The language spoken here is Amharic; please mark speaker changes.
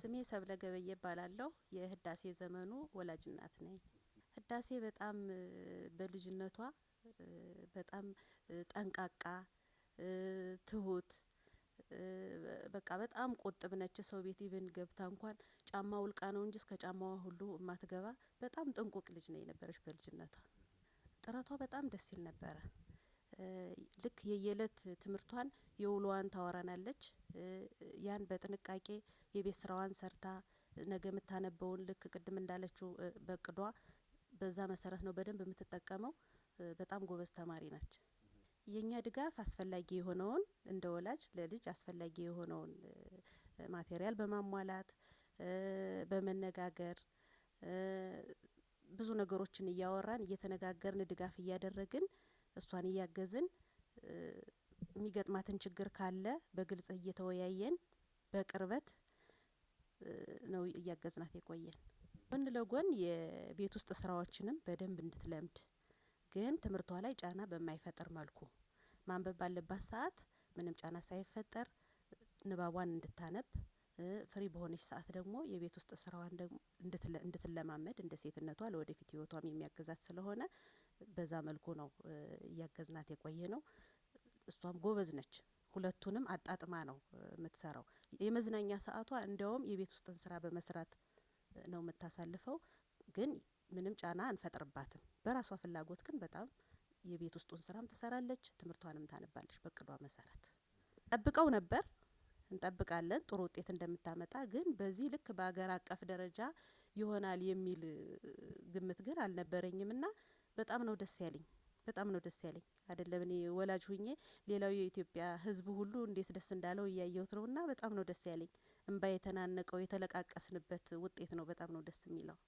Speaker 1: ስሜ ሰብለ ገበየ እባላለሁ። የህዳሴ ዘመኑ ወላጅ እናት ነኝ። ህዳሴ በጣም በልጅነቷ በጣም ጠንቃቃ ትሁት በቃ በጣም ቁጥብ ነች። ሰው ቤት ኢቭን ገብታ እንኳን ጫማ ውልቃ ነው እንጂ እስከ ጫማዋ ሁሉ እማትገባ በጣም ጥንቁቅ ልጅ ነው የነበረች በልጅነቷ። ጥረቷ በጣም ደስ ይል ነበረ። ልክ የየእለት ትምህርቷን የውሎዋን ታወራናለች። ያን በጥንቃቄ የቤት ስራዋን ሰርታ ነገ የምታነበውን ልክ ቅድም እንዳለችው በቅዷ በዛ መሰረት ነው በደንብ የምትጠቀመው። በጣም ጎበዝ ተማሪ ናች። የኛ ድጋፍ አስፈላጊ የሆነውን እንደ ወላጅ ለልጅ አስፈላጊ የሆነውን ማቴሪያል በማሟላት በመነጋገር ብዙ ነገሮችን እያወራን እየተነጋገርን ድጋፍ እያደረግን እሷን እያገዝን የሚገጥማትን ችግር ካለ በግልጽ እየተወያየን በቅርበት ነው እያገዝናት የቆየን። ጎን ለጎን የቤት ውስጥ ስራዎችንም በደንብ እንድትለምድ ግን ትምህርቷ ላይ ጫና በማይፈጠር መልኩ ማንበብ ባለባት ሰዓት ምንም ጫና ሳይፈጠር ንባቧን እንድታነብ ፍሪ በሆነች ሰዓት ደግሞ የቤት ውስጥ ስራዋን ደግሞ እንድትለማመድ እንደ ሴትነቷ ለወደፊት ህይወቷም የሚያግዛት ስለሆነ በዛ መልኩ ነው እያገዝናት የቆየነው። እሷም ጎበዝ ነች። ሁለቱንም አጣጥማ ነው የምትሰራው። የመዝናኛ ሰዓቷ እንዲያውም የቤት ውስጥን ስራ በመስራት ነው የምታሳልፈው። ግን ምንም ጫና አንፈጥርባትም። በራሷ ፍላጎት ግን በጣም የቤት ውስጡን ስራም ትሰራለች፣ ትምህርቷንም ታነባለች በቅዷ መሰረት። ጠብቀው ነበር እንጠብቃለን ጥሩ ውጤት እንደምታመጣ። ግን በዚህ ልክ በአገር አቀፍ ደረጃ ይሆናል የሚል ግምት ግን አልነበረኝምና በጣም ነው ደስ ያለኝ። በጣም ነው ደስ ያለኝ። አይደለም እኔ ወላጅ ሁኜ ሌላው የኢትዮጵያ ህዝብ ሁሉ እንዴት ደስ እንዳለው እያየሁት ነውና በጣም ነው ደስ ያለኝ። እንባ የተናነቀው የተለቃቀስንበት ውጤት ነው። በጣም ነው ደስ የሚለው።